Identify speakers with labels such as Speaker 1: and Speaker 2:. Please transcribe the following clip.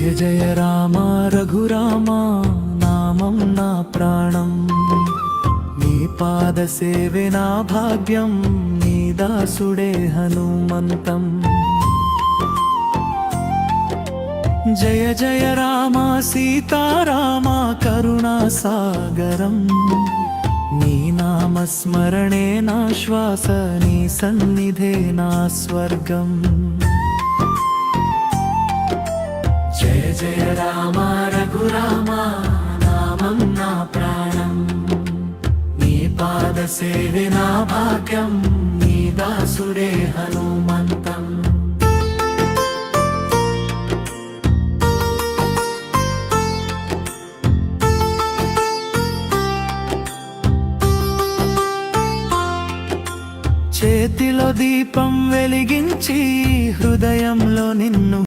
Speaker 1: జయ జయ రామ రఘురామ నామం నా ప్రాణం, నీ పాద సేవే నా భాగ్యం, నీ దాసుడే హనుమంతం. జయ జయ రామ సీతారామ కరుణా సాగరం, నీ నామస్మరణే నా శ్వాస, నీ సన్నిధే నా స్వర్గం. జయ జయ రామ రఘురామ నామం నా ప్రాణం, నీ పాద సేవే నా భాగ్యం, నీ దాసుడే హనుమంతం. చేతిలో దీపం వెలిగించి హృదయంలో నిన్ను